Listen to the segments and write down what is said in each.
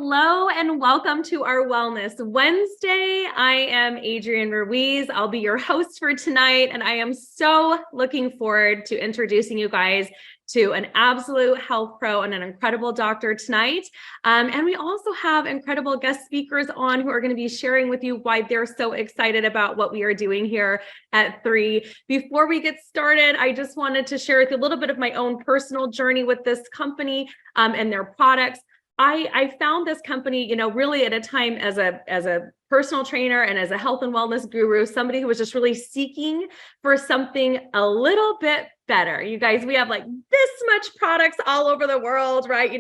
Hello and welcome to our Wellness Wednesday. I am Adrianne Ruiz. I'll be your host for tonight, and I am so looking forward to introducing you guys to an absolute health pro and an incredible doctor tonight. And we also have incredible guest speakers on who are going to be sharing with you why they're so excited about what we are doing here at 3. Before we get started, I just wanted to share with you a little bit of my own personal journey with this company and their products. I found this company, really at a time as a personal trainer and as a health and wellness guru, somebody who was just really seeking for something a little bit better. You guys, we have like this much products all over the world, right?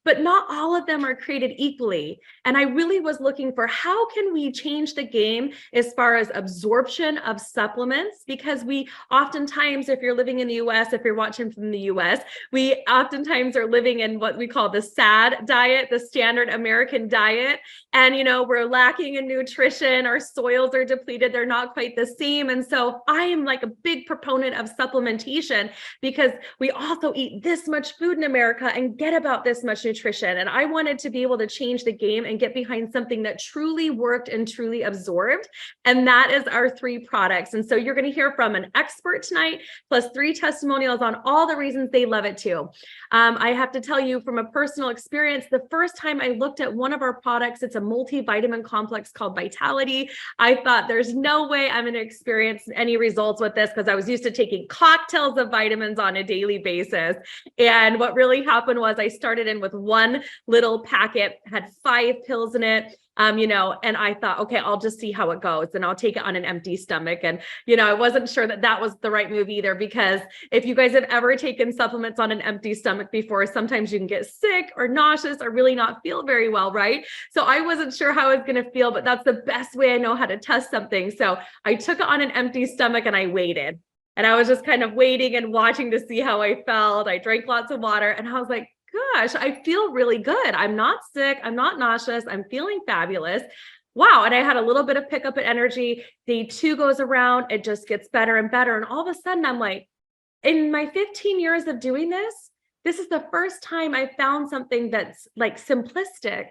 But not all of them are created equally. And I really was looking for how can we change the game as far as absorption of supplements? Because we oftentimes, if you're living in the US, if you're watching from the US, we oftentimes are living in what we call the SAD diet, the standard American diet. And, we're lacking in nutrition, our soils are depleted, they're not quite the same. And so I am like a big proponent of supplementation because we also eat this much food in America and get about this much nutrition. And I wanted to be able to change the game and get behind something that truly worked and truly absorbed. And that is our 3 products. And so you're going to hear from an expert tonight, plus 3 testimonials on all the reasons they love it too. I have to tell you from a personal experience, the first time I looked at one of our products, it's a multivitamin complex called Vitality. I thought there's no way I'm going to experience any results with this because I was used to taking cocktails of vitamins on a daily basis. And what really happened was I started in with one little packet, had 5 pills in it. And I thought, okay, I'll just see how it goes and I'll take it on an empty stomach. And, I wasn't sure that was the right move either, because if you guys have ever taken supplements on an empty stomach before, sometimes you can get sick or nauseous or really not feel very well, right? So I wasn't sure how I was going to feel, but that's the best way I know how to test something. So I took it on an empty stomach and I waited. And I was just kind of waiting and watching to see how I felt. I drank lots of water and I was like, gosh, I feel really good. I'm not sick. I'm not nauseous. I'm feeling fabulous. Wow. And I had a little bit of pickup in energy. Day 2 goes around. It just gets better and better. And all of a sudden I'm like, in my 15 years of doing this is the first time I found something that's like simplistic,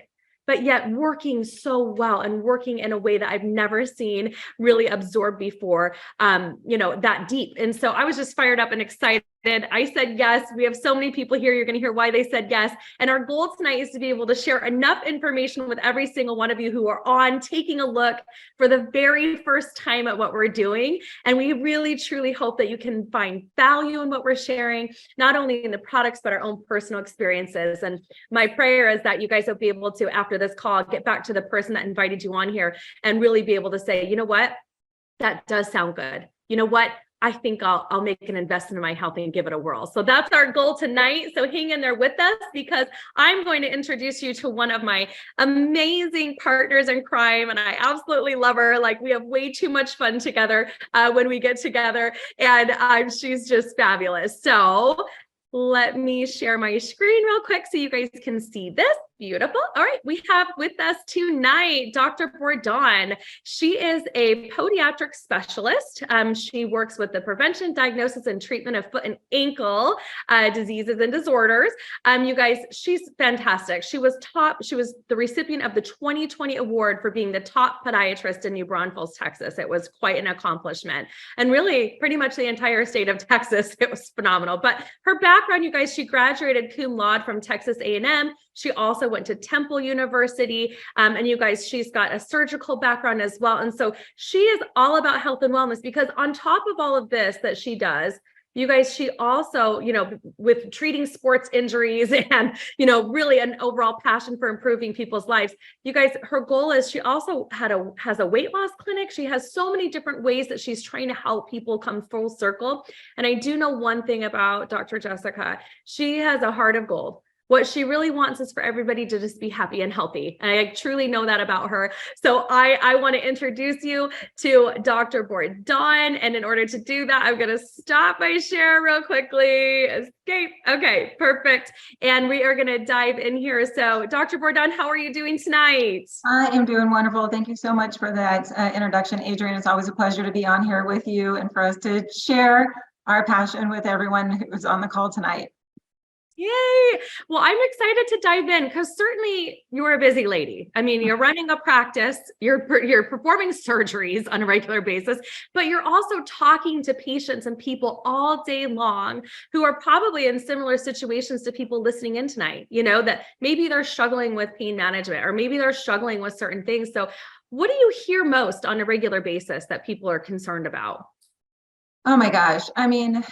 but yet working so well and working in a way that I've never seen really absorb before, that deep. And so I was just fired up and excited. I said yes. We have so many people here. You're going to hear why they said yes. And our goal tonight is to be able to share enough information with every single one of you who are on taking a look for the very first time at what we're doing. And we really, truly hope that you can find value in what we're sharing, not only in the products, but our own personal experiences. And my prayer is that you guys will be able to, after this call, get back to the person that invited you on here and really be able to say, you know what, that does sound good. You know what? I think I'll make an investment in my health and give it a whirl. So that's our goal tonight. So hang in there with us because I'm going to introduce you to one of my amazing partners in crime. And I absolutely love her. Like we have way too much fun together when we get together, and she's just fabulous. So let me share my screen real quick so you guys can see this. Beautiful. All right. We have with us tonight, Dr. Bordon. She is a podiatric specialist. She works with the prevention, diagnosis, and treatment of foot and ankle diseases and disorders. You guys, she's fantastic. She was the recipient of the 2020 award for being the top podiatrist in New Braunfels, Texas. It was quite an accomplishment. And really pretty much the entire state of Texas. It was phenomenal. But her background, you guys, she graduated cum laude from Texas A&M. She also went to Temple University. And you guys, she's got a surgical background as well. And so she is all about health and wellness because on top of all of this that she does, you guys, she also, with treating sports injuries and, really an overall passion for improving people's lives. You guys, her goal is she also has a weight loss clinic. She has so many different ways that she's trying to help people come full circle. And I do know one thing about Dr. Jessica. She has a heart of gold. What she really wants is for everybody to just be happy and healthy. And I truly know that about her. So I want to introduce you to Dr. Bordon. And in order to do that, I'm going to stop my share real quickly. Escape. Okay, perfect. And we are going to dive in here. So Dr. Bordon, how are you doing tonight? I am doing wonderful. Thank you so much for that introduction, Adrianne. It's always a pleasure to be on here with you and for us to share our passion with everyone who's on the call tonight. Yay. Well, I'm excited to dive in because certainly you're a busy lady. I mean, you're running a practice, you're performing surgeries on a regular basis, but you're also talking to patients and people all day long who are probably in similar situations to people listening in tonight, that maybe they're struggling with pain management or maybe they're struggling with certain things. So what do you hear most on a regular basis that people are concerned about? Oh my gosh. I mean,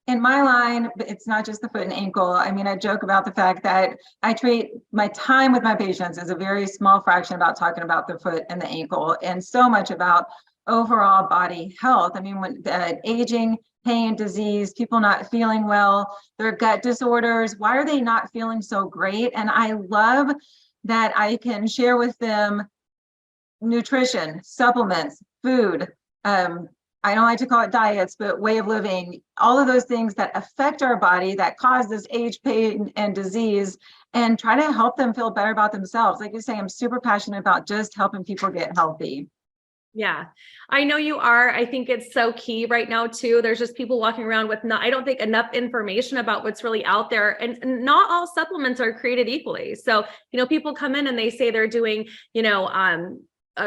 in my line, it's not just the foot and ankle. I mean, I joke about the fact that I treat my time with my patients as a very small fraction about talking about the foot and the ankle, and so much about overall body health. I mean, when aging, pain, disease, people not feeling well, their gut disorders, why are they not feeling so great? And I love that I can share with them nutrition, supplements, food. I don't like to call it diets, but way of living, all of those things that affect our body that cause this age, pain, and disease, and try to help them feel better about themselves. Like you say, I'm super passionate about just helping people get healthy. Yeah, I know you are. I think it's so key right now too. There's just people walking around with not, I don't think enough information about what's really out there, and not all supplements are created equally. So, people come in and they say they're doing,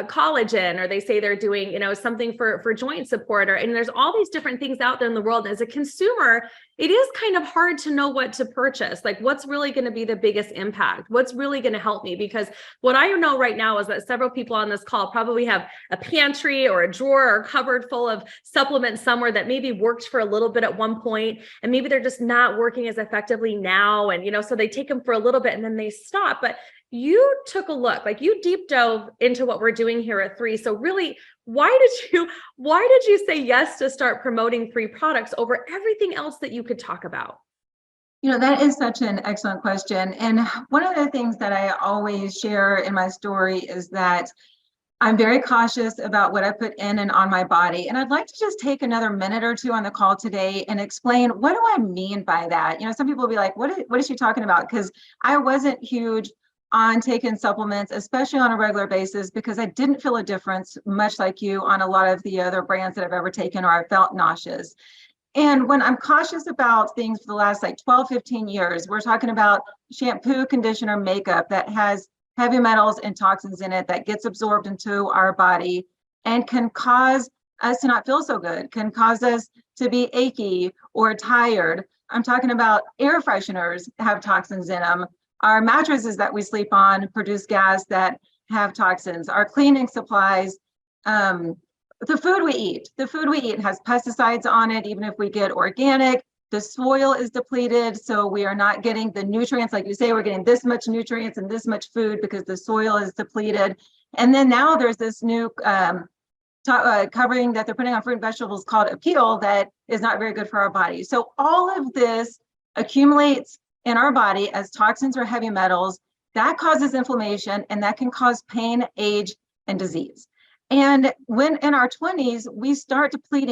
collagen, or they say they're doing, something for joint support, and there's all these different things out there in the world. As a consumer, it is kind of hard to know what to purchase. Like, what's really going to be the biggest impact? What's really going to help me? Because what I know right now is that several people on this call probably have a pantry or a drawer or cupboard full of supplements somewhere that maybe worked for a little bit at one point, and maybe they're just not working as effectively now. And, so they take them for a little bit and then they stop. But you took a look, like you deep dove into what we're doing here at 3. So really, why did you say yes to start promoting 3 products over everything else that you could talk about? That is such an excellent question. And one of the things that I always share in my story is that I'm very cautious about what I put in and on my body. And I'd like to just take another minute or two on the call today and explain, what do I mean by that? Some people will be like, what is she talking about? Because I wasn't huge on taking supplements, especially on a regular basis, because I didn't feel a difference, much like you, on a lot of the other brands that I've ever taken, or I felt nauseous. And when I'm cautious about things for the last 12, 15 years, we're talking about shampoo, conditioner, makeup that has heavy metals and toxins in it that gets absorbed into our body and can cause us to not feel so good, can cause us to be achy or tired. I'm talking about air fresheners have toxins in them. Our mattresses that we sleep on produce gas that have toxins. Our cleaning supplies, the food we eat has pesticides on it, even if we get organic. The soil is depleted, so we are not getting the nutrients. Like you say, we're getting this much nutrients and this much food because the soil is depleted. And then now there's this new covering that they're putting on fruit and vegetables called Appeal that is not very good for our body. So all of this accumulates in our body as toxins or heavy metals. That causes inflammation, and that can cause pain, age, and disease. And when in our 20s,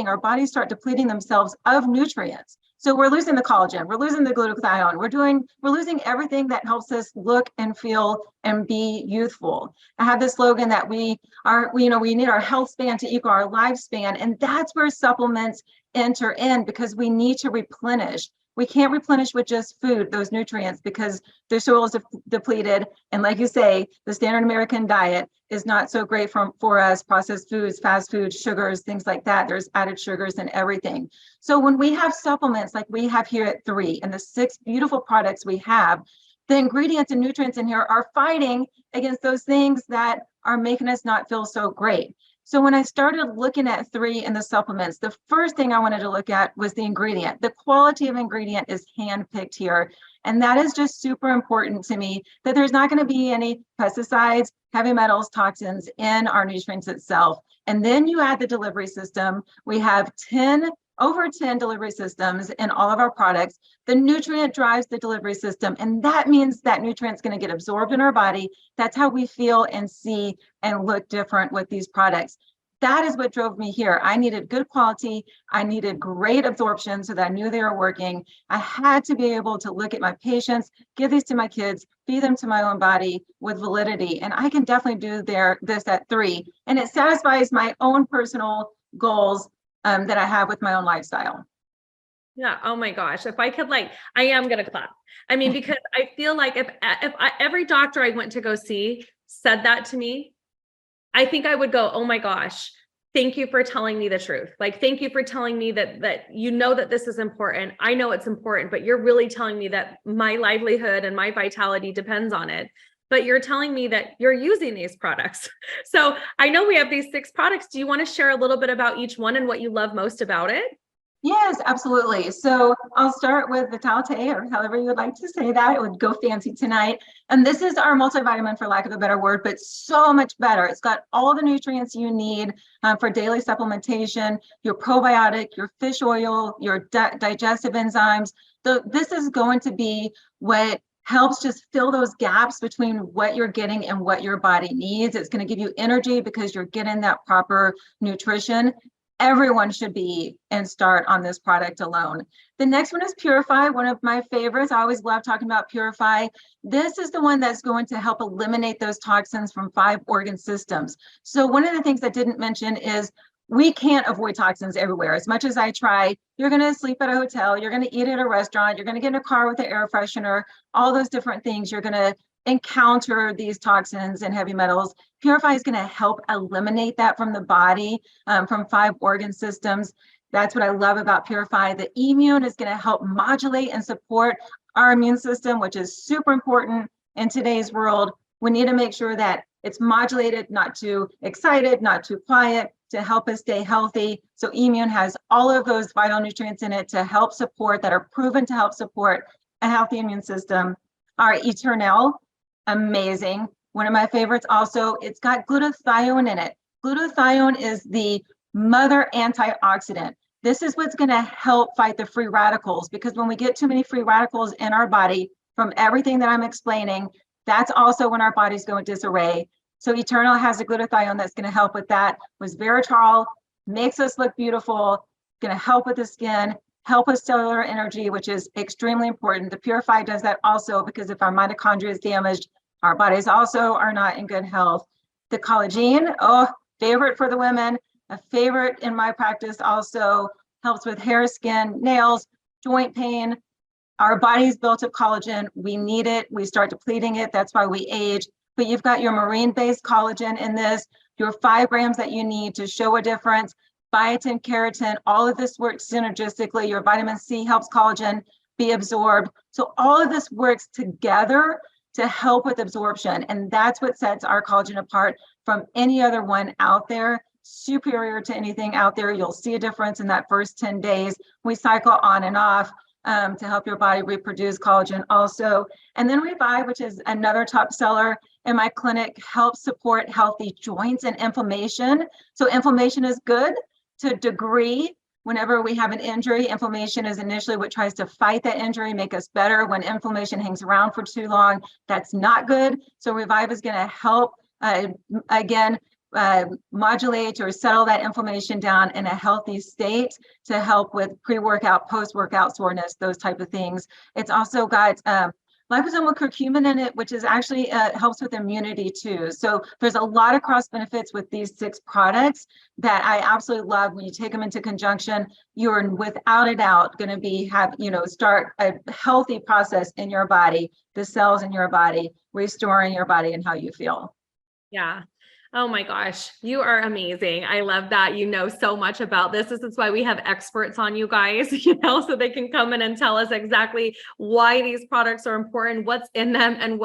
our bodies start depleting themselves of nutrients. So we're losing the collagen, we're losing the glutathione, we're losing everything that helps us look and feel and be youthful. I have this slogan that we need our health span to equal our lifespan. And that's where supplements enter in, because we need to replenish. We can't replenish with just food, those nutrients, because the soil is depleted. And like you say, the standard American diet is not so great for us. Processed foods, fast foods, sugars, things like that. There's added sugars and everything. So when we have supplements like we have here at 3, and the 6 beautiful products we have, the ingredients and nutrients in here are fighting against those things that are making us not feel so great. So when I started looking at 3 and the supplements, the first thing I wanted to look at was the ingredient. The quality of ingredient is handpicked here. And that is just super important to me, that there's not going to be any pesticides, heavy metals, toxins in our nutrients itself. And then you add the delivery system. We have over 10 delivery systems in all of our products. The nutrient drives the delivery system, and that means that nutrient's going to get absorbed in our body. That's how we feel and see and look different with these products. That is what drove me here. I needed good quality. I needed great absorption so that I knew they were working. I had to be able to look at my patients, give these to my kids, feed them to my own body with validity. And I can definitely do this at 3. And it satisfies my own personal goals that I have with my own lifestyle. Yeah. Oh my gosh. If I could I am going to clap. I mean, because I feel like every doctor I went to go see said that to me, I think I would go, oh my gosh, thank you for telling me the truth. Like, thank you for telling me that you know that this is important. I know it's important, but you're really telling me that my livelihood and my vitality depends on it. But you're telling me that you're using these products. So I know we have these 6 products. Do you want to share a little bit about each one and what you love most about it? Yes, absolutely. So I'll start with Vitalite, or however you would like to say that. It would go fancy tonight. And this is our multivitamin, for lack of a better word, but so much better. It's got all the nutrients you need for daily supplementation, your probiotic, your fish oil, your digestive enzymes. This is going to be what helps just fill those gaps between what you're getting and what your body needs. It's going to give you energy because you're getting that proper nutrition. Everyone should be and start on this product alone. The next one is Purify, one of my favorites. I always love talking about Purify. This is the one that's going to help eliminate those toxins from 5 organ systems. So one of the things I didn't mention is we can't avoid toxins everywhere. As much as I try, you're going to sleep at a hotel, you're going to eat at a restaurant, you're going to get in a car with an air freshener, all those different things. You're going to encounter these toxins and heavy metals. Purify is going to help eliminate that from the body, from 5 organ systems. That's what I love about Purify. The immune is going to help modulate and support our immune system, which is super important in today's world. We need to make sure that it's modulated, not too excited, not too quiet, to help us stay healthy. So immune has all of those vital nutrients in it to help support, that are proven to help support a healthy immune system. Our Eternal, amazing. One of my favorites also, it's got glutathione in it. Glutathione is the mother antioxidant. This is what's going to help fight the free radicals, because when we get too many free radicals in our body from everything that I'm explaining, that's also when our bodies go in disarray. So Eternal has a glutathione that's going to help with that. Resveratrol makes us look beautiful, going to help with the skin, help with cellular energy, which is extremely important. The Purify does that also, because if our mitochondria is damaged, our bodies also are not in good health. The collagen, oh, favorite for the women, a favorite in my practice, also helps with hair, skin, nails, joint pain. Our body's built of collagen. We need it. We start depleting it. That's why we age. But you've got your marine-based collagen in this, your 5 grams that you need to show a difference. Biotin, keratin, all of this works synergistically. Your vitamin C helps collagen be absorbed. So all of this works together to help with absorption. And that's what sets our collagen apart from any other one out there, superior to anything out there. You'll see a difference in that first 10 days. We cycle on and off to help your body reproduce collagen also. And then Revive, which is another top seller in my clinic, helps support healthy joints and inflammation. So inflammation is good to a degree. Whenever we have an injury, inflammation is initially what tries to fight that injury, make us better. When inflammation hangs around for too long, that's not good. So Revive is going to help, again, modulate or settle that inflammation down in a healthy state to help with pre-workout, post-workout soreness, those type of things. It's also got liposomal curcumin in it, which is actually helps with immunity too. So there's a lot of cross benefits with these 6 products that I absolutely love. When you take them into conjunction, you're without a doubt going to start a healthy process in your body, the cells in your body, restoring your body and how you feel. Yeah. Oh my gosh, you are amazing. I love that you know so much about this. This is why we have experts on, you guys, so they can come in and tell us exactly why these products are important, what's in them, and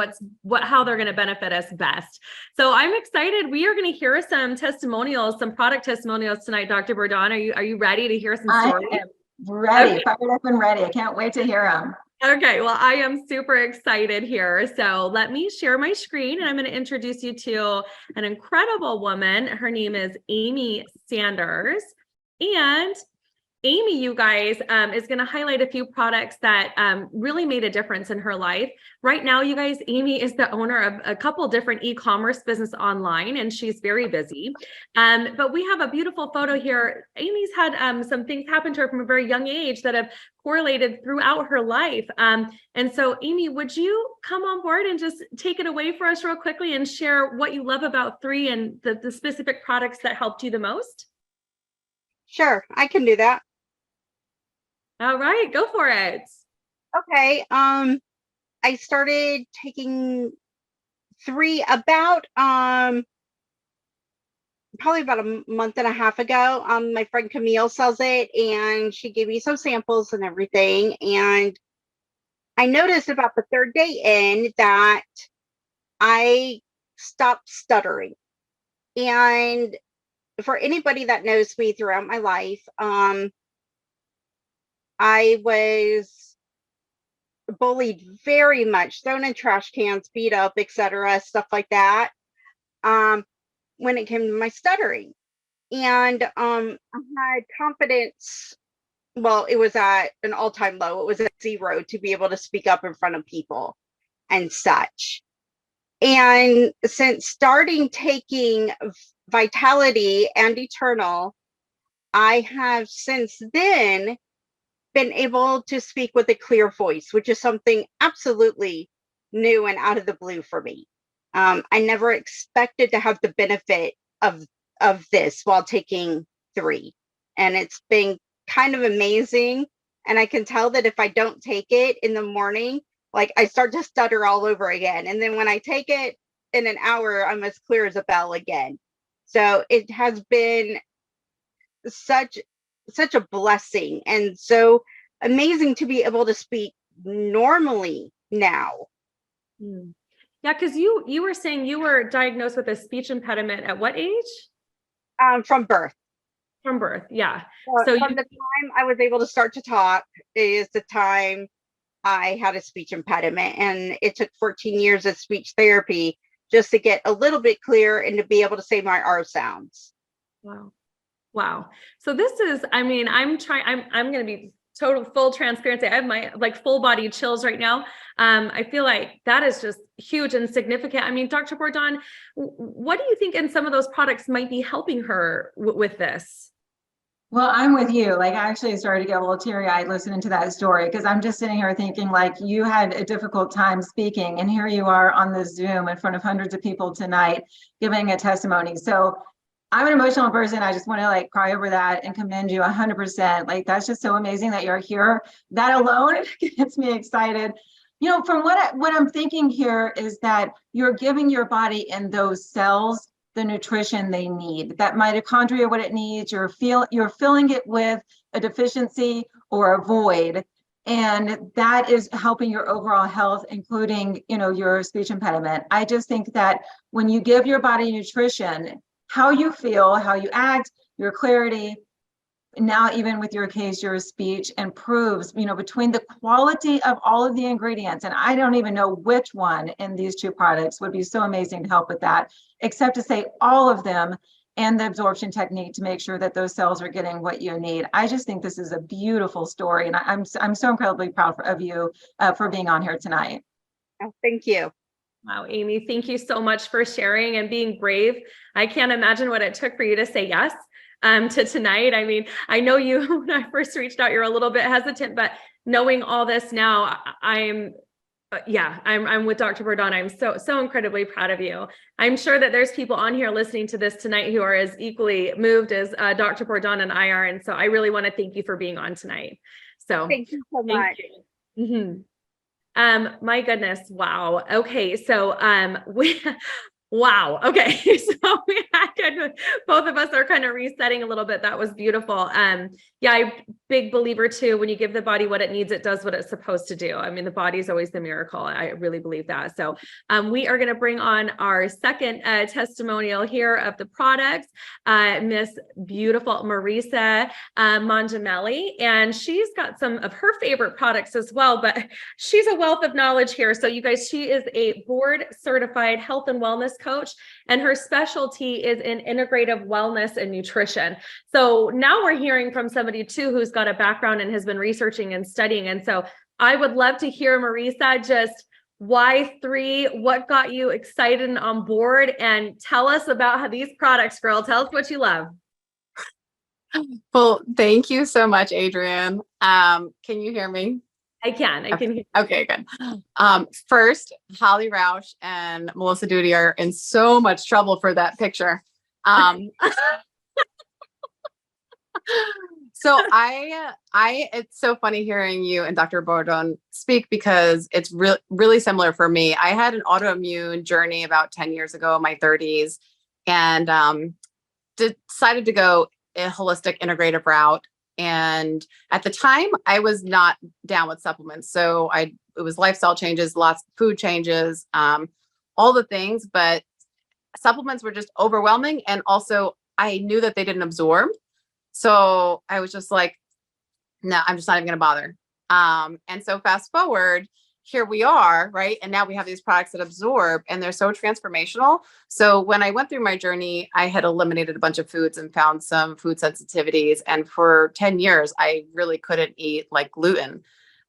how they're going to benefit us best. So I'm excited. We are going to hear some testimonials, some product testimonials tonight. Dr. Bordon, are you ready to hear some stories? I am ready, Okay. fired up and ready. I can't wait to hear them. Okay, well, I am super excited here. So let me share my screen, and I'm going to introduce you to an incredible woman. Her name is Amy Sanders. And Amy, you guys, is going to highlight a few products that really made a difference in her life. Right now, you guys, Amy is the owner of a couple different e-commerce business online, and she's very busy. But we have a beautiful photo here. Amy's had some things happen to her from a very young age that have correlated throughout her life. And so, Amy, would you come on board and just take it away for us real quickly and share what you love about 3 and the specific products that helped you the most? Sure, I can do that. All right, go for it. Okay. I started taking 3 about probably about a month and a half ago. My friend Camille sells it, and she gave me some samples and everything. And I noticed about the 3rd day in that I stopped stuttering. And for anybody that knows me throughout my life, I was bullied very much, thrown in trash cans, beat up, etc., stuff like that. When it came to my stuttering, and I had confidence. Well, it was at an all-time low. It was at 0 to be able to speak up in front of people and such. And since starting taking Vitality and Eternal, I have since then been able to speak with a clear voice, which is something absolutely new and out of the blue for me. I never expected to have the benefit of this while taking 3, and it's been kind of amazing. And I can tell that if I don't take it in the morning, like I start to stutter all over again, and then when I take it in an hour, I'm as clear as a bell again. So it has been such a blessing, and so amazing to be able to speak normally now. Yeah, because you were saying you were diagnosed with a speech impediment at what age? From birth. From birth, yeah. So from the time I was able to start to talk is the time I had a speech impediment, and it took 14 years of speech therapy just to get a little bit clear and to be able to say my R sounds. Wow. So this is, I mean, I'm going to be full transparency. I have my full body chills right now. I feel like that is just huge and significant. I mean, Dr. Bordon, what do you think in some of those products might be helping her with this? Well, I'm with you. Like, I actually started to get a little teary-eyed listening to that story, because I'm just sitting here thinking, like, you had a difficult time speaking, and here you are on this Zoom in front of hundreds of people tonight giving a testimony. So I'm an emotional person. I just want to cry over that and commend you 100%. Like, that's just so amazing that you're here. That alone gets me excited. You know, from what I'm thinking here is that you're giving your body and those cells the nutrition they need. That mitochondria, what it needs, you're filling it with a deficiency or a void. And that is helping your overall health, including, your speech impediment. I just think that when you give your body nutrition, how you feel, how you act, your clarity, now even with your case, your speech improves, between the quality of all of the ingredients. And I don't even know which one in these 2 products would be so amazing to help with that, except to say all of them, and the absorption technique to make sure that those cells are getting what you need. I just think this is a beautiful story. And I'm so incredibly proud of you for being on here tonight. Oh, thank you. Wow, Amy, thank you so much for sharing and being brave. I can't imagine what it took for you to say yes to tonight. I mean, I know you, when I first reached out, you're a little bit hesitant, but knowing all this now, I'm with Dr. Bordon. I'm so incredibly proud of you. I'm sure that there's people on here listening to this tonight who are as equally moved as Dr. Bordon and I are. And so I really want to thank you for being on tonight. So thank you so much. My goodness. Wow. Okay. So, wow. Okay. So both of us are kind of resetting a little bit. That was beautiful. I'm big believer too. When you give the body what it needs, it does what it's supposed to do. I mean, the body is always the miracle. I really believe that. So, we are going to bring on our second testimonial here of the products, Miss Beautiful Marisa Mangiameli, and she's got some of her favorite products as well, but she's a wealth of knowledge here. So you guys, she is a board certified health and wellness coach, and her specialty is in integrative wellness and nutrition. So now we're hearing from somebody too who's got a background and has been researching and studying. And so I would love to hear, Marisa, just why 3, what got you excited and on board, and tell us about how these products, girl. Tell us what you love. Well, thank you so much, Adrianne. Can you hear me? I can hear. Okay, good. First, Holly Roush and Melissa Duty are in so much trouble for that picture. So it's so funny hearing you and Dr. Bordon speak because it's really similar for me. I had an autoimmune journey about 10 years ago in my 30s and decided to go a holistic integrative route. And at the time I was not down with supplements. So it was lifestyle changes, lots of food changes, all the things, but supplements were just overwhelming. And also I knew that they didn't absorb. So I was just like, no, I'm just not even going to bother. And so fast forward, here we are, right? And now we have these products that absorb and they're so transformational. So when I went through my journey, I had eliminated a bunch of foods and found some food sensitivities. And for 10 years, I really couldn't eat like gluten,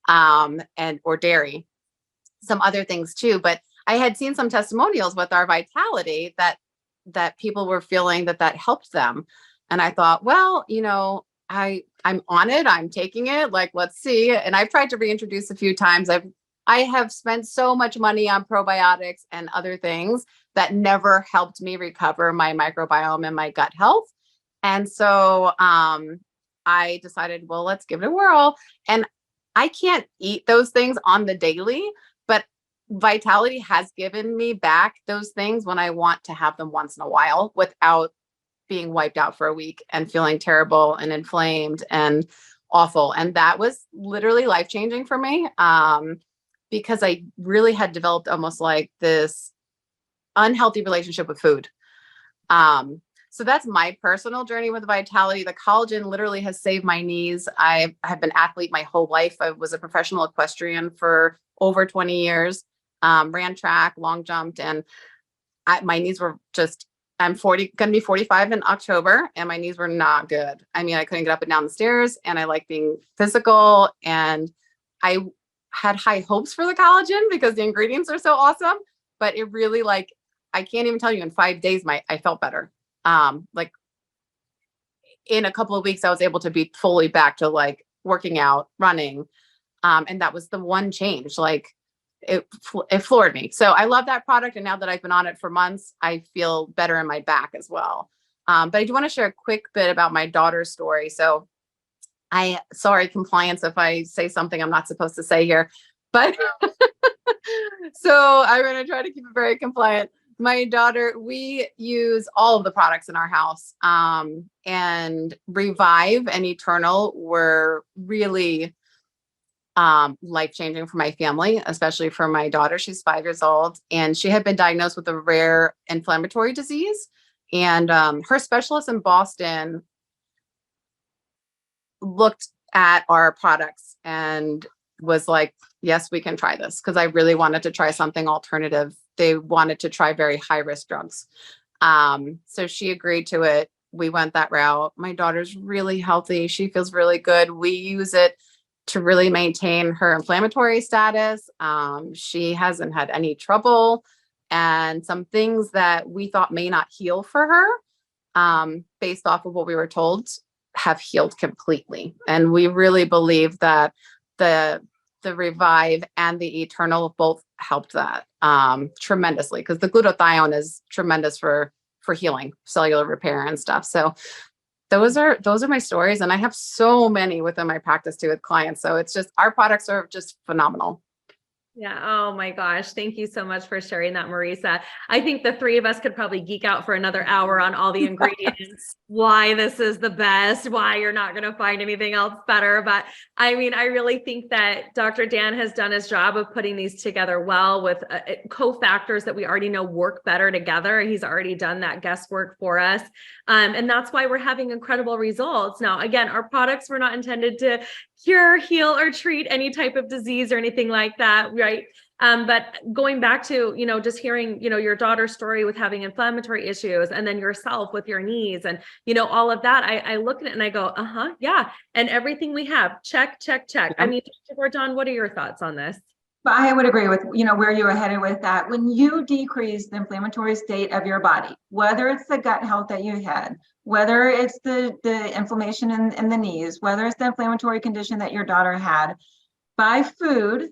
or dairy, some other things too. But I had seen some testimonials with our Vitality that people were feeling that helped them. And I thought, well, I'm on it. I'm taking it. Like, let's see. And I've tried to reintroduce a few times. I have spent so much money on probiotics and other things that never helped me recover my microbiome and my gut health. And so I decided, well, let's give it a whirl. And I can't eat those things on the daily, but Vitality has given me back those things when I want to have them once in a while without being wiped out for a week and feeling terrible and inflamed and awful. And that was literally life-changing for me. Because I really had developed almost like this unhealthy relationship with food. So that's my personal journey with Vitality. The collagen literally has saved my knees. I have been an athlete my whole life. I was a professional equestrian for over 20 years, ran track, long jumped, and my knees were just, I'm going to be 45 in October, and my knees were not good. I mean, I couldn't get up and down the stairs, and I like being physical, and I had high hopes for the collagen because the ingredients are so awesome, but it really, like, I can't even tell you, in 5 days, I felt better. Like in a couple of weeks, I was able to be fully back to like working out, running. And that was the one change. Like it floored me. So I love that product. And now that I've been on it for months, I feel better in my back as well. But I do want to share a quick bit about my daughter's story. So sorry, compliance, if I say something I'm not supposed to say here, but so I'm going to try to keep it very compliant. My daughter, we use all of the products in our house, and Revive and Eternal were really life-changing for my family, especially for my daughter. She's 5 years old, and she had been diagnosed with a rare inflammatory disease. And her specialist in Boston looked at our products and was like, yes, we can try this, because I really wanted to try something alternative. They wanted to try very high-risk drugs. So she agreed to it. We went that route. My daughter's really healthy. She feels really good. We use it to really maintain her inflammatory status. She hasn't had any trouble, and some things that we thought may not heal for her, based off of what we were told, have healed completely. And we really believe that the Revive and the Eternal both helped that tremendously, because the glutathione is tremendous for healing, cellular repair and stuff. So those are my stories, and I have so many within my practice too with clients. So it's just, our products are just phenomenal. Yeah. Oh my gosh. Thank you so much for sharing that, Marisa. I think the three of us could probably geek out for another hour on all the ingredients, why this is the best, why you're not going to find anything else better. But I mean, I really think that Dr. Dan has done his job of putting these together well with cofactors that we already know work better together. He's already done that guesswork for us. And that's why we're having incredible results. Now, again, our products were not intended to cure, heal, or treat any type of disease or anything like that, right? But going back to, just hearing, your daughter's story with having inflammatory issues, and then yourself with your knees and, all of that, I look at it and I go, yeah. And everything we have, check, check, check. I mean, Dr. Bordon, what are your thoughts on this? But I would agree with, where you were headed with that. When you decrease the inflammatory state of your body, whether it's the gut health that you had, whether it's the inflammation in the knees, whether it's the inflammatory condition that your daughter had, by food,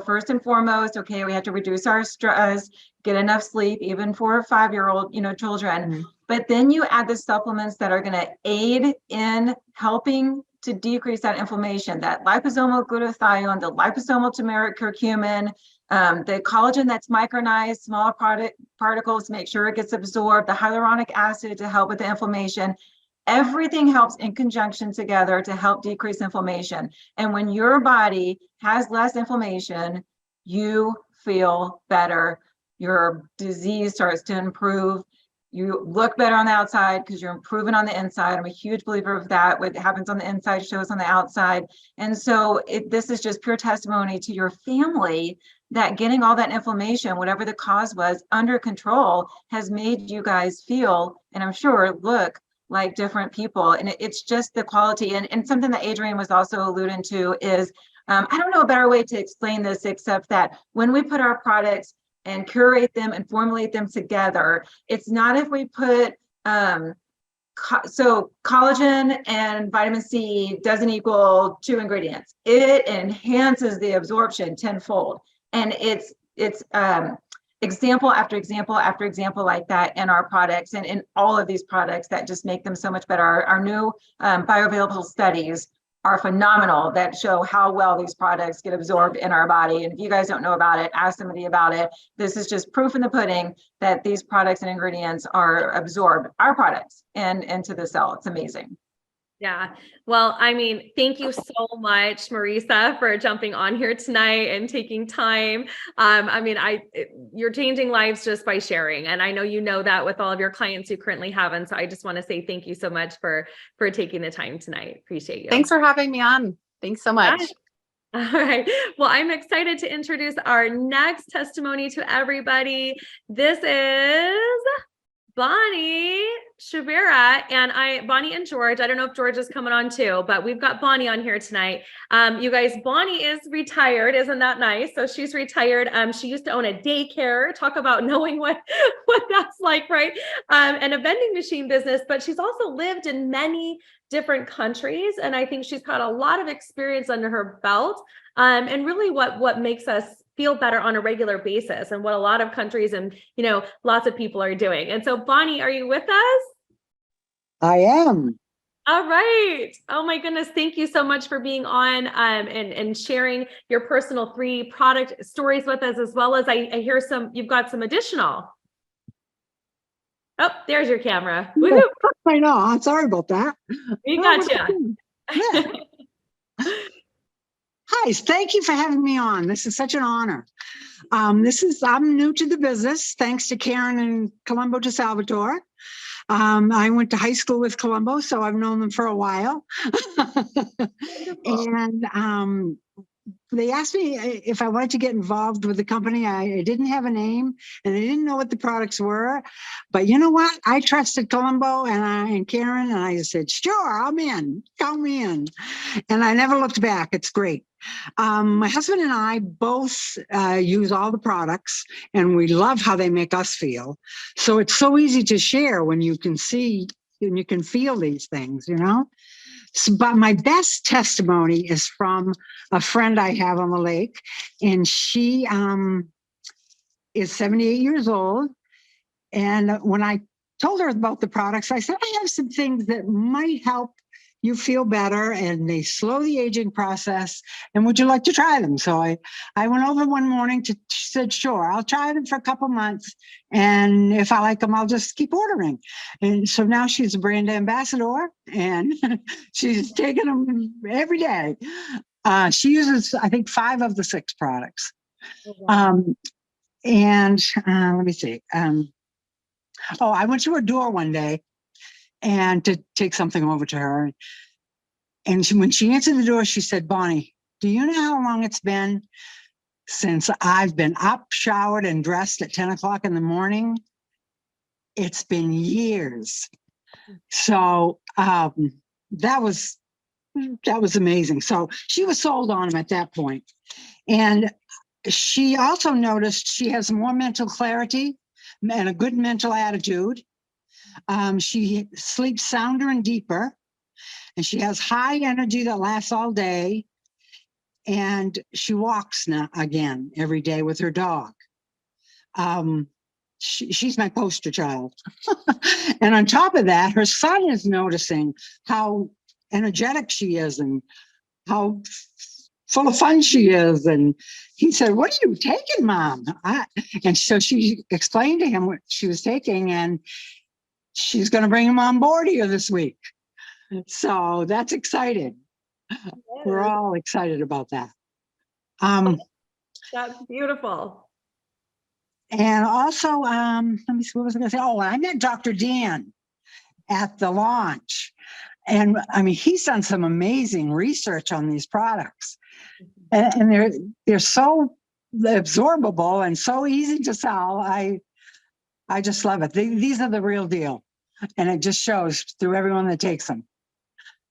first and foremost, okay, we have to reduce our stress, get enough sleep, even for 5-year-old, children. Mm-hmm. But then you add the supplements that are going to aid in helping to decrease that inflammation, that liposomal glutathione, the liposomal turmeric curcumin, the collagen that's micronized, small particles to make sure it gets absorbed, the hyaluronic acid to help with the inflammation. Everything helps in conjunction together to help decrease inflammation. And when your body has less inflammation, you feel better. Your disease starts to improve. You look better on the outside because you're improving on the inside. I'm a huge believer of that. What happens on the inside shows on the outside. And so this is just pure testimony to your family that getting all that inflammation, whatever the cause was, under control has made you guys feel, and I'm sure look like different people. And it's just the quality. And something that Adrianne was also alluding to is, I don't know a better way to explain this except that when we put our products and curate them and formulate them together, it's not if we put, so collagen and vitamin C doesn't equal 2 ingredients. It enhances the absorption tenfold. And it's example after example after example like that in our products and in all of these products that just make them so much better. Our new bioavailable studies are phenomenal that show how well these products get absorbed in our body. And if you guys don't know about it, ask somebody about it. This is just proof in the pudding that these products and ingredients are absorbed, our products, and into the cell. It's amazing. Yeah. Well, I mean, thank you so much, Marisa, for jumping on here tonight and taking time. I mean, you're changing lives just by sharing. And I know you know that with all of your clients you currently have. And so I just want to say thank you so much for taking the time tonight. Appreciate you. Thanks for having me on. Thanks so much. All right. Well, I'm excited to introduce our next testimony to everybody. This is Bonnie Schuschereba and Bonnie and George. I don't know if George is coming on too, but we've got Bonnie on here tonight. You guys, Bonnie is retired. Isn't that nice? So she's retired. She used to own a daycare. Talk about knowing what that's like, right? And a vending machine business, but she's also lived in many different countries. And I think she's got a lot of experience under her belt. And really what makes us feel better on a regular basis and what a lot of countries and, lots of people are doing. And so Bonnie, are you with us? I am. All right. Oh my goodness. Thank you so much for being on and sharing your personal 3 product stories with us, as well as I hear you've got some additional. Oh, there's your camera. Woo-hoo. I know. I'm sorry about that. We got you. Yeah. Hi, thank you for having me on. This is such an honor. I'm new to the business, thanks to Karen and Colombo de Salvatore. I went to high school with Colombo, so I've known them for a while. And they asked me if I wanted to get involved with the company. I didn't have a name and I didn't know what the products were, but you know what? I trusted Colombo and Karen, and I said, sure, I'm in, count me in. And I never looked back. It's great. My husband and I both use all the products, and we love how they make us feel. So it's so easy to share when you can see and you can feel these things, So, but my best testimony is from a friend I have on the lake, and she is 78 years old. And when I told her about the products, I said, I have some things that might help you feel better, and they slow the aging process. And would you like to try them? So I went over one morning she said, sure, I'll try them for a couple months. And if I like them, I'll just keep ordering. And so now she's a brand ambassador, and she's taking them every day. She uses, I think, 5 of the 6 products. Oh, wow. And let me see. I went to her door one day and to take something over to her. And when she answered the door, she said, Bonnie, do you know how long it's been since I've been up, showered, and dressed at 10 o'clock in the morning? It's been years. So that was amazing. So she was sold on him at that point. And she also noticed she has more mental clarity and a good mental attitude. She sleeps sounder and deeper, and she has high energy that lasts all day. And she walks now again every day with her dog. She's my poster child. And on top of that, her son is noticing how energetic she is and how full of fun she is. And he said, "What are you taking, Mom?" And so she explained to him what she was taking, and she's going to bring him on board here this week. So that's exciting. We're all excited about that. That's beautiful. And also, let me see, what was I going to say? Oh, I met Dr. Dan at the launch. And I mean, he's done some amazing research on these products. And they're so absorbable and so easy to sell. I just love it. These are the real deal. And it just shows through everyone that takes them.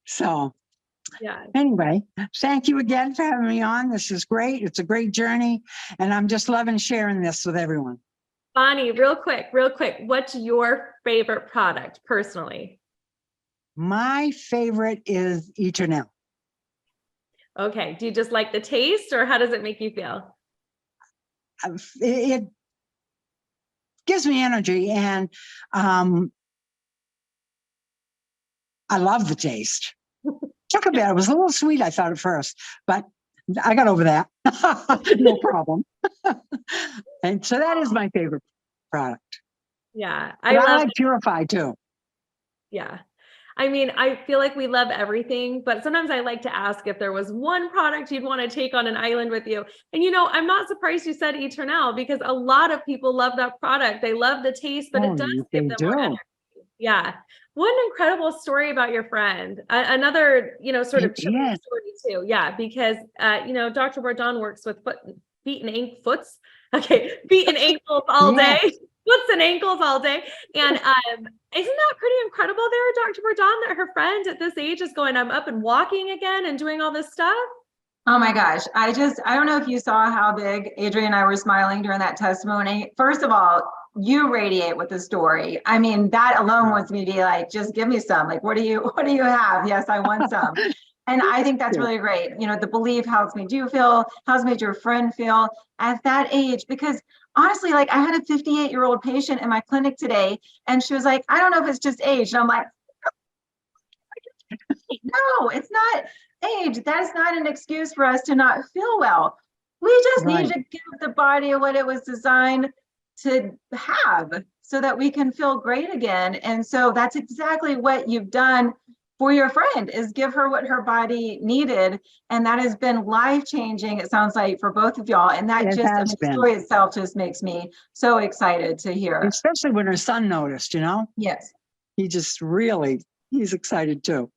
So Yeah. anyway, thank you again for having me on. This is great. It's a great journey. And I'm just loving sharing this with everyone. Bonnie, real quick, what's your favorite product personally? My favorite is Eternal. Okay. Do you just like the taste, or how does it make you feel? It gives me energy, and I love the taste. Took a bit. It was a little sweet, I thought at first, but I got over that. No problem. And so that is my favorite product. Yeah. I like Purify too. Yeah. I mean, I feel like we love everything, but sometimes I like to ask if there was one product you'd want to take on an island with you. And, I'm not surprised you said Eternal, because a lot of people love that product. They love the taste, but it does give them more energy. Yeah. What an incredible story about your friend. Another, sort of story too. Yeah. Because, Dr. Bordon works with feet and ankles all day. Foots and ankles all day. And isn't that pretty incredible there, Dr. Bordon, that her friend at this age is going, I'm up and walking again and doing all this stuff? Oh my gosh. I don't know if you saw how big Adrianne and I were smiling during that testimony. First of all, you radiate with the story. I mean, that alone wants me to be like, just give me some. Like, what do you have? Yes, I want some. And I think that's really great. The belief, how it's made you feel, how it's made your friend feel at that age. Because honestly, like, I had a 58-year-old patient in my clinic today, and she was like, I don't know if it's just age. And I'm like, no, it's not age. That is not an excuse for us to not feel well. We just need to give the body what it was designed to have so that we can feel great again. And so that's exactly what you've done for your friend, is give her what her body needed. And that has been life-changing, it sounds like, for both of y'all. And that the story itself just makes me so excited to hear. Especially when her son noticed, Yes. He just he's excited too.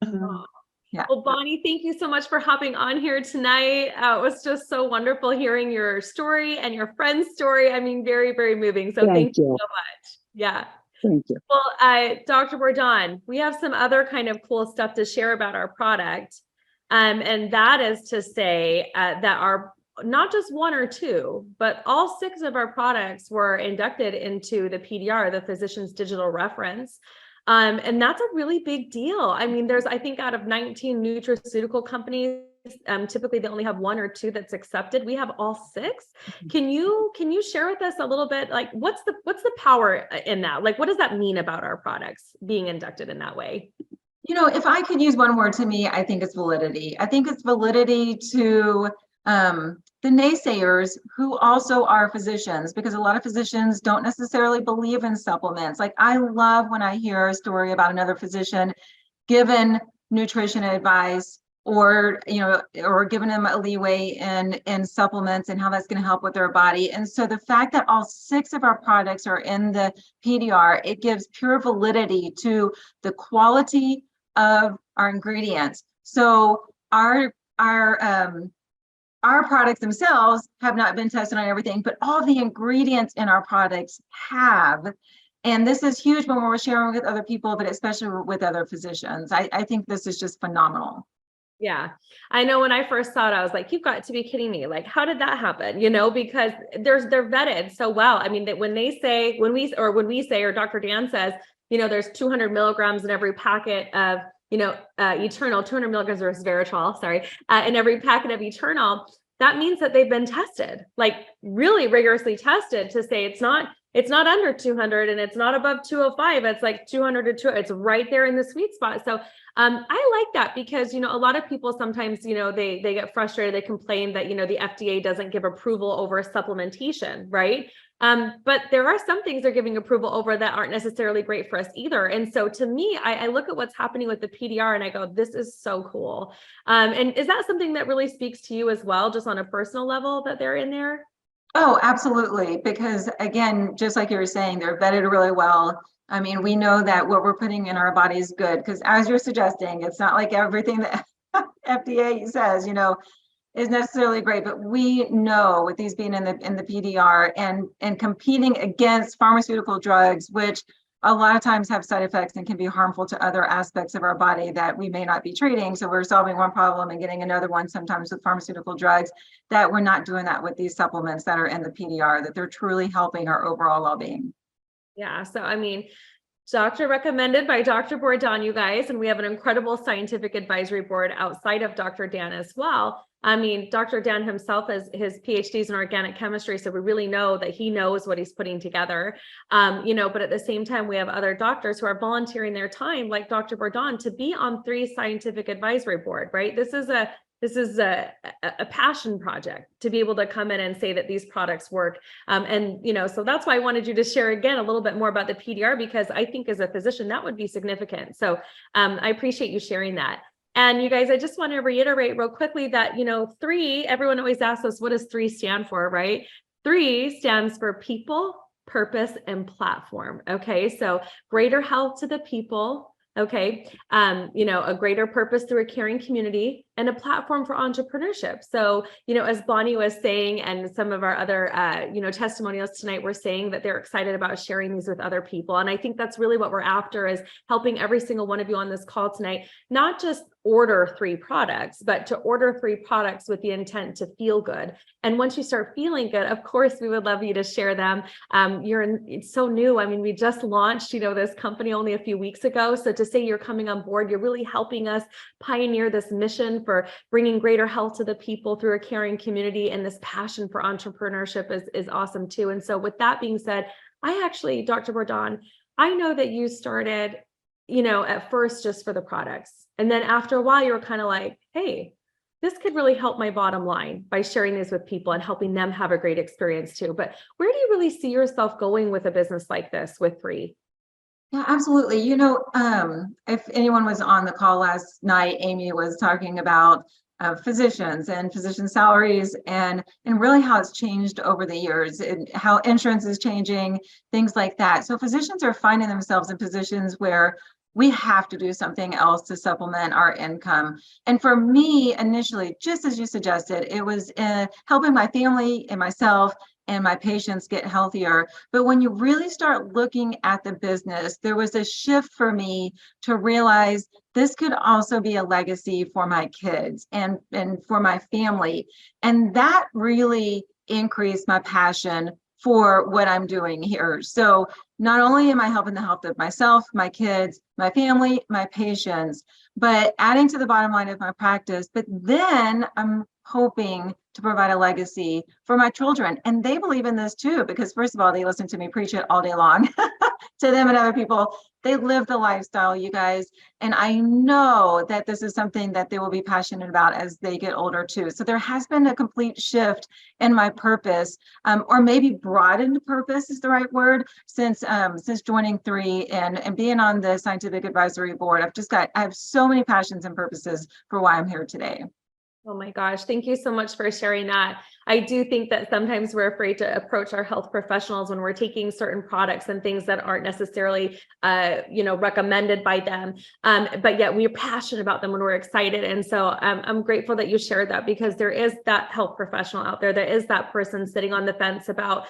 Yeah. Well, Bonnie, thank you so much for hopping on here tonight. It was just so wonderful hearing your story and your friend's story. I mean, very, very moving. So thank you so much. Yeah. Thank you. Well, Dr. Bordon, we have some other kind of cool stuff to share about our product. And that is to say that our, not just one or two, but all 6 of our products were inducted into the PDR, the Physician's Digital Reference. And that's a really big deal. I mean, I think out of 19 nutraceutical companies, typically they only have 1 or 2 that's accepted. We have all 6. Can you share with us a little bit, like, what's the power in that? Like, what does that mean about our products being inducted in that way? If I could use one word, to me, I think it's validity. I think it's validity to the naysayers who also are physicians, because a lot of physicians don't necessarily believe in supplements. Like, I love when I hear a story about another physician given nutrition advice, or giving them a leeway in supplements and how that's going to help with their body. And so the fact that all 6 of our products are in the PDR, it gives pure validity to the quality of our ingredients. So our products themselves have not been tested on everything, but all the ingredients in our products have. And this is huge when we're sharing with other people, but especially with other physicians. I think this is just phenomenal. Yeah. I know when I first saw it, I was like, you've got to be kidding me. Like, how did that happen? Because they're vetted so well. I mean, that when we say, or Dr. Dan says, there's 200 milligrams in every packet of, Eternal, 200 milligrams of resveratrol, in every packet of Eternal, that means that they've been tested, like really rigorously tested, to say it's not, it's not under 200 and it's not above 205. It's like 200 to 200. It's right there in the sweet spot. So I like that because, a lot of people sometimes, they get frustrated. They complain that, the FDA doesn't give approval over supplementation, right? But there are some things they're giving approval over that aren't necessarily great for us either. And so to me, I look at what's happening with the PDR and I go, this is so cool. And is that something that really speaks to you as well, just on a personal level that they're in there? Oh, absolutely. Because again, just like you were saying, they're vetted really well. I mean, we know that what we're putting in our body is good because as you're suggesting, it's not like everything that FDA says, is necessarily great, but we know with these being in the PDR and competing against pharmaceutical drugs, which a lot of times have side effects and can be harmful to other aspects of our body that we may not be treating. So we're solving one problem and getting another one sometimes with pharmaceutical drugs, that we're not doing that with these supplements that are in the PDR, that they're truly helping our overall well-being. Yeah. So, I mean, doctor recommended by Dr. Bordon, you guys, and we have an incredible scientific advisory board outside of Dr. Dan as well. I mean, Dr. Dan himself has his PhDs in organic chemistry, so we really know that he knows what he's putting together. But at the same time, we have other doctors who are volunteering their time, like Dr. Bordon, to be on 3 scientific advisory board, right? This is a passion project to be able to come in and say that these products work. So that's why I wanted you to share again a little bit more about the PDR, because I think as a physician, that would be significant. So I appreciate you sharing that. And you guys, I just want to reiterate real quickly that, 3, everyone always asks us, what does 3 stand for, right? 3 stands for people, purpose, and platform. Okay. So greater health to the people. Okay. A greater purpose through a caring community and a platform for entrepreneurship. So, as Bonnie was saying, and some of our other, testimonials tonight were saying that they're excited about sharing these with other people. And I think that's really what we're after, is helping every single one of you on this call tonight, not just order 3 products, but to order 3 products with the intent to feel good. And once you start feeling good, of course, we would love you to share them. It's so new. I mean, we just launched, this company only a few weeks ago. So to say you're coming on board, you're really helping us pioneer this mission for bringing greater health to the people through a caring community. And this passion for entrepreneurship is awesome too. And so with that being said, Dr. Bordon, I know that you started, at first just for the products. And then after a while, you were kind of like, hey, this could really help my bottom line by sharing this with people and helping them have a great experience too. But where do you really see yourself going with a business like this with 3? Yeah, absolutely. If anyone was on the call last night, Amy was talking about physicians and physician salaries and really how it's changed over the years and how insurance is changing, things like that. So physicians are finding themselves in positions where we have to do something else to supplement our income. And for me, initially, just as you suggested, it was helping my family and myself and my patients get healthier. But when you really start looking at the business, there was a shift for me to realize this could also be a legacy for my kids and for my family. And that really increased my passion for what I'm doing here. So not only am I helping the health of myself, my kids, my family, my patients, but adding to the bottom line of my practice, but then I'm hoping to provide a legacy for my children. And they believe in this too, because first of all, they listen to me preach it all day long to them and other people. They live the lifestyle, you guys. And I know that this is something that they will be passionate about as they get older too. So there has been a complete shift in my purpose, or maybe broadened purpose is the right word, since joining 3 and being on the scientific advisory board. I have so many passions and purposes for why I'm here today. Oh my gosh, thank you so much for sharing that. I do think that sometimes we're afraid to approach our health professionals when we're taking certain products and things that aren't necessarily, recommended by them. But yet we're passionate about them when we're excited. And so I'm grateful that you shared that, because there is that health professional out there. There is that person sitting on the fence about,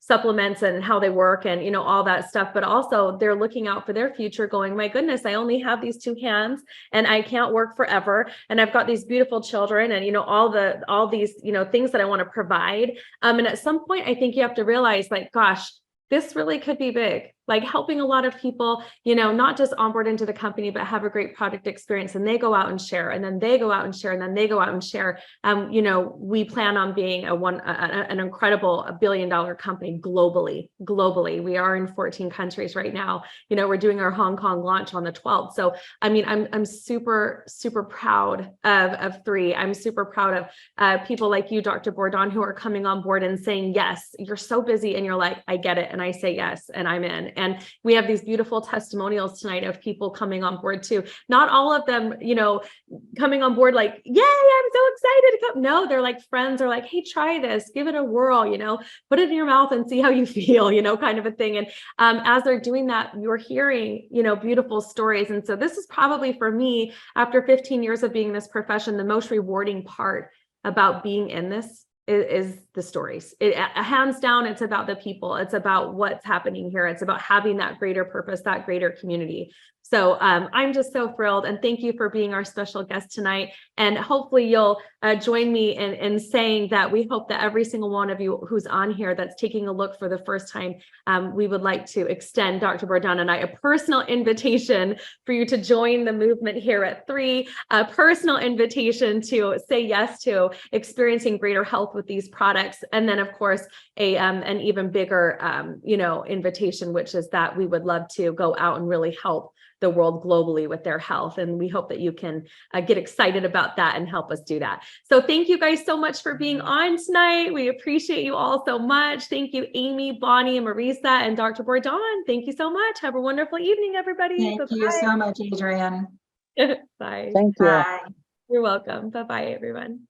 supplements and how they work and, all that stuff. But also they're looking out for their future going, my goodness, I only have these 2 hands and I can't work forever. And I've got these beautiful children and, all these, things that I want to provide. And at some point, I think you have to realize, like, gosh, this really could be big. like helping a lot of people, not just onboard into the company, but have a great product experience, and they go out and share, and then they go out and share, and then they go out and share. We plan on being an incredible $1 billion company globally. We are in 14 countries right now. We're doing our Hong Kong launch on the 12th. So, I mean, I'm super, super proud of 3. I'm super proud of people like you, Dr. Bordon, who are coming on board and saying, yes, you're so busy, and you're like, I get it. And I say yes, and I'm in. And we have these beautiful testimonials tonight of people coming on board too. Not all of them, coming on board like, yay, I'm so excited to come. No, they're like friends are like, hey, try this, give it a whirl, put it in your mouth and see how you feel, kind of a thing. And as they're doing that, you're hearing, beautiful stories. And so this is probably for me, after 15 years of being in this profession, the most rewarding part about being in this is the stories. Hands down, it's about the people. It's about what's happening here. It's about having that greater purpose, that greater community. So I'm just so thrilled, and thank you for being our special guest tonight. And hopefully you'll join me in saying that we hope that every single one of you who's on here that's taking a look for the first time, we would like to extend Dr. Bordon and I a personal invitation for you to join the movement here at 3, a personal invitation to say yes to experiencing greater health with these products. And then, of course, an even bigger, invitation, which is that we would love to go out and really help the world globally with their health. And we hope that you can get excited about that and help us do that. So thank you guys so much for being on tonight. We appreciate you all so much. Thank you, Amy, Bonnie, and Marisa, and Dr. Bordon. Thank you so much. Have a wonderful evening, everybody. Thank you so much, Adrianne. Bye. Thank you. Bye. You're welcome. Bye-bye, everyone.